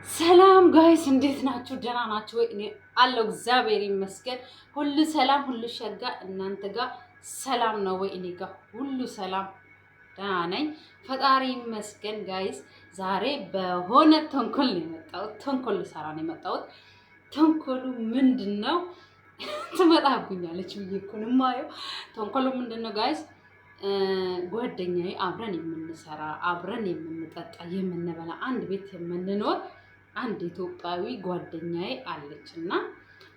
ሰላም ጋይስ እንዴት ናችሁ? ደህና ናችሁ ወይ? እኔ አለሁ እግዚአብሔር ይመስገን። ሁሉ ሰላም፣ ሁሉ ሸጋ። እናንተ ጋር ሰላም ነው ወይ? እኔ ጋር ሁሉ ሰላም ደህና ነኝ፣ ፈጣሪ ይመስገን። ጋይስ ዛሬ በሆነ ተንኮል ነው የመጣሁት። ተንኮል ልሰራ ነው የመጣሁት። ተንኮሉ ምንድነው? ትመጣብኛለች ብዬ እኮ ነው የማየው። ተንኮሉ ምንድነው ጋይስ? ጓደኛዬ አብረን የምንሰራ አብረን የምንጠጣ የምንበላ አንድ ቤት የምንኖር አንድ ኢትዮጵያዊ ጓደኛዬ አለች እና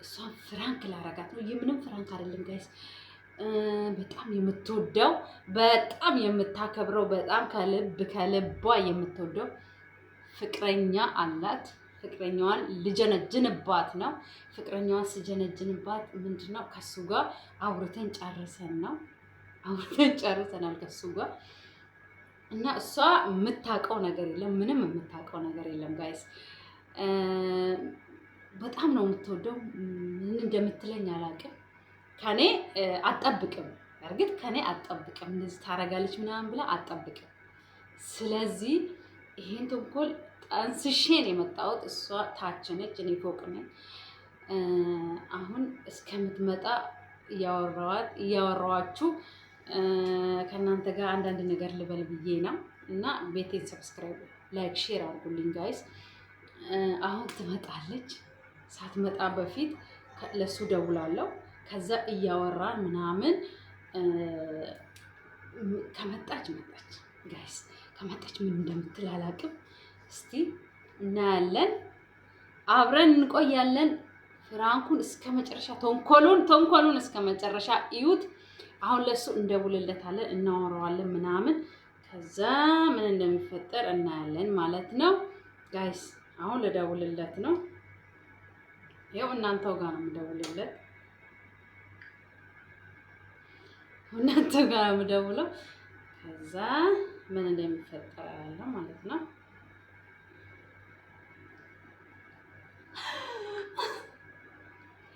እሷን ፍራንክ ላረጋት ነው። የምንም ፍራንክ አይደለም ጋይስ። በጣም የምትወደው በጣም የምታከብረው በጣም ከልቧ የምትወደው ፍቅረኛ አላት። ፍቅረኛዋን ልጀነጅንባት ነው። ፍቅረኛዋን ስጀነጅንባት ምንድነው ከሱ ጋር አውርተን ጨርሰናል ከሱ ጋር እና እሷ የምታውቀው ነገር የለም፣ ምንም የምታውቀው ነገር የለም ጋይስ። በጣም ነው የምትወደው። ምን እንደምትለኝ አላውቅም። ከኔ አትጠብቅም፣ እርግጥ ከኔ አትጠብቅም፣ እንደዚህ ታረጋለች ምናምን ብላ አትጠብቅም። ስለዚህ ይሄን ተንኮል ጠንስሼን የመጣሁት እሷ ታች ነች፣ እኔ ፎቅ ነኝ። አሁን እስከምትመጣ እያወራኋችሁ ከእናንተ ጋር አንዳንድ ነገር ልበል ብዬ ነው እና ቤቴን ሰብስክራይብ፣ ላይክ፣ ሼር አድርጉልኝ ጋይስ። አሁን ትመጣለች። ሳትመጣ በፊት ለሱ ደውላለሁ። ከዛ እያወራን ምናምን ከመጣች ጋይስ። ከመጣች ምን እንደምትል አላውቅም። እስቲ እናያለን፣ አብረን እንቆያለን። ፍራንኩን እስከ መጨረሻ ተንኮሉን እስከ መጨረሻ እዩት። አሁን ለሱ እንደውልለታለን፣ እናወራዋለን ምናምን። ከዛ ምን እንደሚፈጠር እናያለን ማለት ነው ጋይስ። አሁን ልደውልለት ነው። ያው እናንተው ጋር ነው የምደውልለት፣ እናንተው ጋር ነው የምደውለው። ከዛ ምን እንደሚፈጠር ያለ ማለት ነው።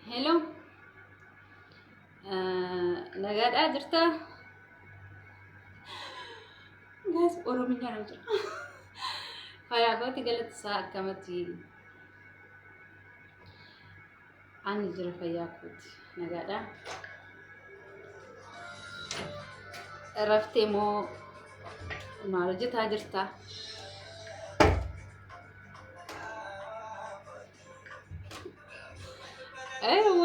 ሄሎ ነጋዳ ጅርታ ጋይስ። ኦሮምኛ ነው ጅራ ፈያጎት ገለጽ አከመት አን ጅራ ፈያኩት ነጋዳ ረፍቴሞ ማረጀታ ጅርታ አይዋ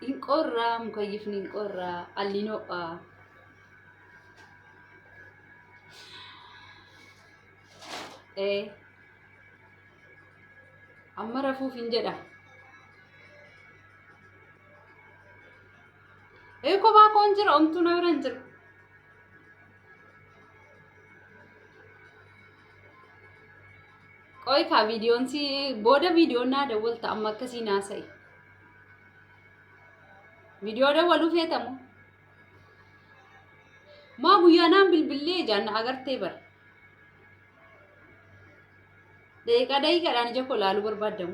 ኢንቆራ ሙከይፍኒ ኢንቆራ አሊኖአ አመረፉ ፊንጀዳ ኮባ ኮንጅራ ኦምቱ ነብረንጅር ቆይ ካ ቪዲዮን ሲ ቦደ ቪዲዮና ደወልታ አማከሲና ሰይ ቪዲዮ ደወሉ ፌተሙ ማ ጉያናን ብልብሌ ጃና አገርቴ በር ደቂቃ ዳን ጀኮ ላሉ በርባደሙ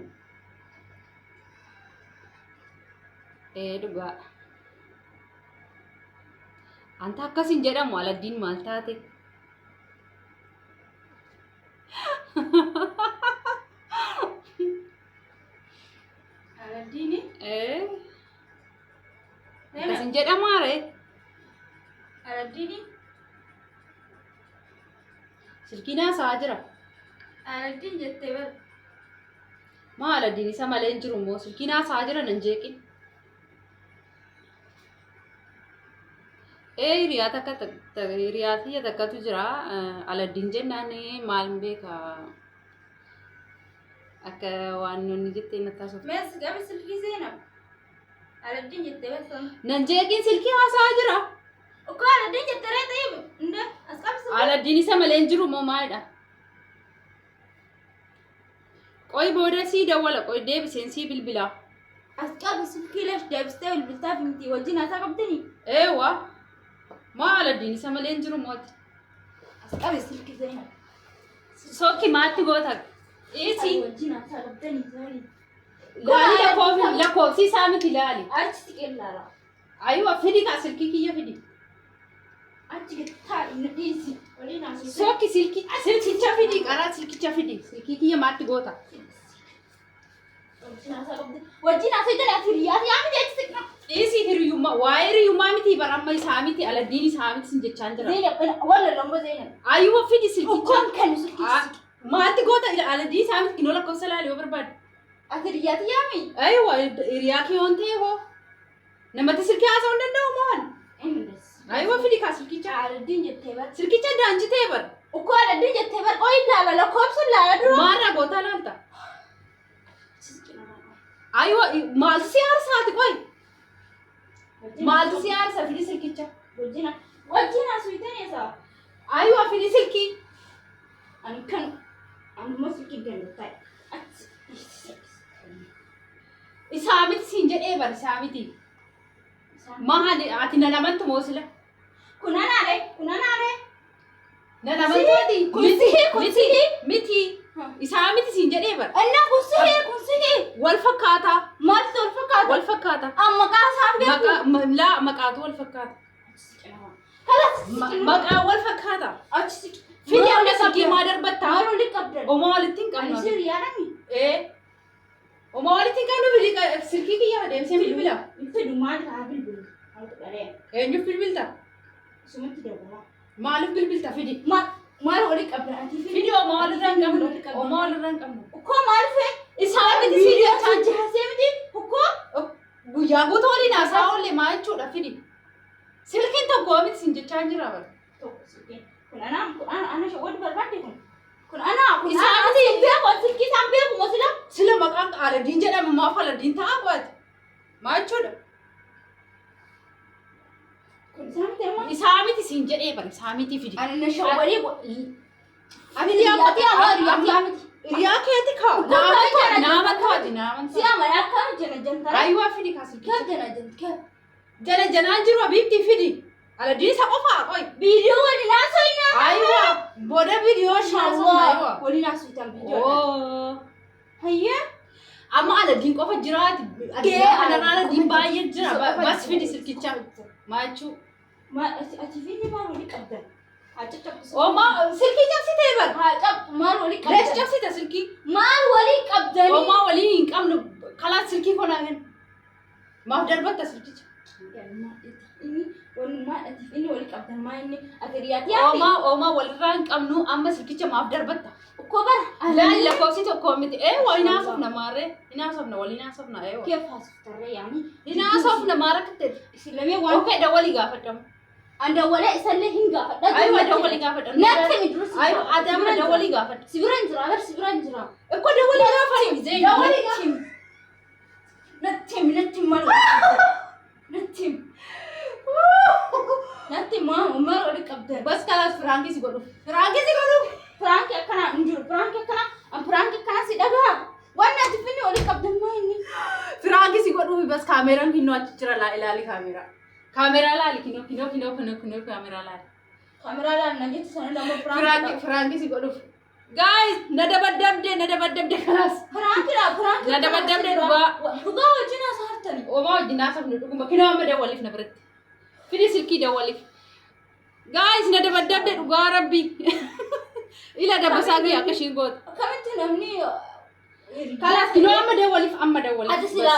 ዱጋ አንተ አከሲን ጀዳሙ አለዲን ማልታቴ አለዲኒ አከሲን ጀዳሙ አረ አለዲኒ ስልኪና ሳጅራ አለዲን ጀቴበር ማ አለዲኒ ሰማለን ጅሩሞ ስልኪና ሳጅራ ነንጀቂን riyaata akka riyaati takkatu jira aladdiin jennaan maalmbee ka akka waan nonni jettee nattaasoo mes gabi silkii seenam aladdiin jettee beekam nan jeeqiin silkii haasaa jira uko aladdiin jettee reetee inde as qabsu aladdiin isa malee jiru moo maalidha qoy booda sii dawwala qoy deebiseen sii bilbilaa as qabu silkii leef deebistee bilbiltaaf miti wajjin haasaa qabdini eewa ما على الدين ساملين جرو موت أسكابي سلكي زينة سوكي ما تقولك إيه سي وجينا سالبتني زاري لا كوفي سامي كلالي أرتي كلا لا أيوة فيدي كاسلكي كي يفيدي Sokki silkicha fidi qara silkicha fidi silki kiyya maatti goota. Wajjin asitanii afiriyaati yaa miti eegsisna. Isi hiriyummaa waa'ee hiriyummaa miti baramma isaa miti aladdiin isaa miti sin jechaan jira. Zeynab walla lambo Zeynab. Ayyuba fidi silkicha. Ukkoon kan silkicha. Maatti goota aladdiin isaa miti kinoo lakkoofsa laali yoo barbaade. Afiriyaati yaa mi. Ayyuba hiriyaa kee waan ta'eef hoo namatti silkii haasa'uu hin danda'u maan. Ayyuba fidi kaa silkicha. Aladdiin jettee bar. Silkicha daanjitee bar. Ukkoo aladdiin jettee bar qoyi laala lakkoofsa laala dura. Maarraa goota laalta. Ayyuba maaltu si aarsaati qoyi. Maaltu si aarsa fidi silkicha. Wajjin asitanii isaa. Ayyuba fidi silkii. Ani kan amma silkii gandataa. Isaa miti siin jedhee bar isaa miti. Maali ati na namantu moosila. Kunanaare. Na namantu ati. Kunsihi. Miti. Isaa miti siin jedhee bar. Anna kunsihi. Wal fakkaata. Maaltu wal fakkaata? Wal fakkaata. Amma maqaa isaan beeku. Laa maqaatu wal fakkaata. Maqaa wal fakkaata. Fidi amma silkii maa darbatta? Maal wali qabdan? Omaa walitti hin qabnu. Ani siriyaadhami. Omaa walitti hin qabnu fidi silkii kiyyaa deemsee bilbila. Fidu maal kaa bilbilu? Eenyuuf bilbilta? Sumatti dabala. Maaliif bilbilta fidi? Maal wali qabdan ati Fidi omaa walirraa hin qabnu. Omaa walirraa hin qabnu. Ukkoo maal fee? Isaa miti siin jechaan jira. Jaasee miti? Ukkoo? Guyyaa guutuu waliin haasaa oolle maa jechuudha fidi? Silkiin tokko miti siin jechaan jira bara. Tokko silkiin. Kun ana shawwatu barbaadde kun. Kun ana Isaa miti beeku silkii isaan beeku mosila. Sila maqaan aladdiin jedhama maaf aladdiin ta'a qo'ate? Maa jechuudha? Kun isaan miti amma. Isaa miti siin jedhee bara isaa miti fidi. Ani na shawwadii. Ani Riyaati amma riyaati miti. Riyaa keeti kaa. Naaman Si amma akka jana jantara. Ayyuba fidi kaa silkicha. Kee jana jantara. Jana janaan jiru abiibti fidi. Aladdiin isa qofaa qoy. Viidiyoo wali naasoo Ayyuba booda viidiyoo shaasofna ayyuba. Wali naasoo itaan viidiyoo. Oo. Hayyee. Amma aladdiin qofa jiraati. Aladdiin aladdiin baay'ee jira. Bas fidi silkicha. Maa jechuu? Ati fiidni maal wali qabdan? Oma silkii cabsitee bar. Maal wali Lees qabdan? cabsita silkii. Maal wali qabdanii? Oma waliin hin qabnu. Kalaas silkii konaa hin. Maaf darbatta silkicha. Inni wali qabdan maa inni ati riyaati Oma walirraa hin qabnu amma silkicha maaf darbatta. Ukkoo bara. Laali lakkoofsi tokko miti. Waa hinaasofna maarree. Hinaasofna wal hinaasofna eewa. Kee faasiftarree yaani. Hinaasofna maara katteeti. Islamee waan. Okei dawwalii gaafadhamu. Andawalee isallee hin gaafadha. Ayiwa dawwalii gaafadhamu. Natti midrusi. Ayiwa adamna dawwalii gaafadha. Sibiran jira agar sibiran jira. Ekko dawwalii gaafadhu. Zeyn Dawwalii gaafadhu. Natti mal. Natti. Natti maal wali qabdan? Bas kalaas firaanki si godhu. Firaanki si godhu. Firaanki akkana hin jiru. Firaanki akkana si dhagaa. Waan ati finni wali qabdan maa inni? Firaanki si godhu bas kaameraan kinnoo achi jira ilaali kaameraa. Kaameraa laali kinnoo kaameraa laali. Kaameraa laali na jetti sana dama firaanki. Firaanki si godhu. Guys, na dabaddabde kalaas. Firaanki. Na dabaddabde dhugaa. Dhugaa wajjin haasa'artani. Omaa wajjin haasofnu dhuguma kinnoo amma dawwaliif na biratti. Fidi silkii dawwaliif. Guys, na dabaddabde dhugaa rabbi. Ila dabbasaa guyyaa akka ishiin goota. Akkamitti namni Kalaas kinnoo amma dawwaliif. ati sila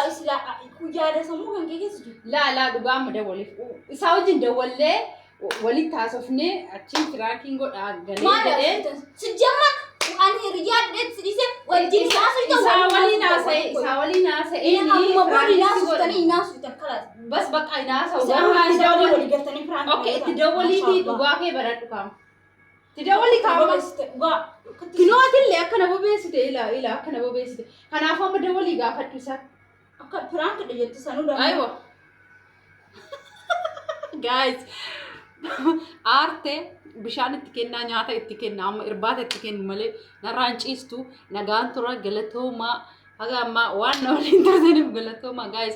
yaada sammuu kan kee keessa jiru. Laa dhugaa amma dawwaliif. Isaa wajjin dawwallee walitti haasofnee achiin firaakiin godhaa galee jedhee. Sijjamma ani riyaadheet sidise wajjin isaa waliin haasa'ee amma boodi naasutanii inaasutan kalaas. Bas bakka inaasa'u. Wali galtanii firaanki. Okay, itti dawwaliitii dhugaa kee baradhu kaama. Itti dawwalii kaama. Kinootillee akkana bobeessite ila akkana bobeessite. Kanaafuu amma dawwalii gaafadhu isaa. Akka firaanki dhajetti sanuu dha. Aywa. Guys. Aarte bishaan itti kennaa nyaata itti kennaa amma irbaata itti kennu malee narraan ciistu nagaan tura galatoomaa haga amma waan na waliin taataniif galatoomaa guys.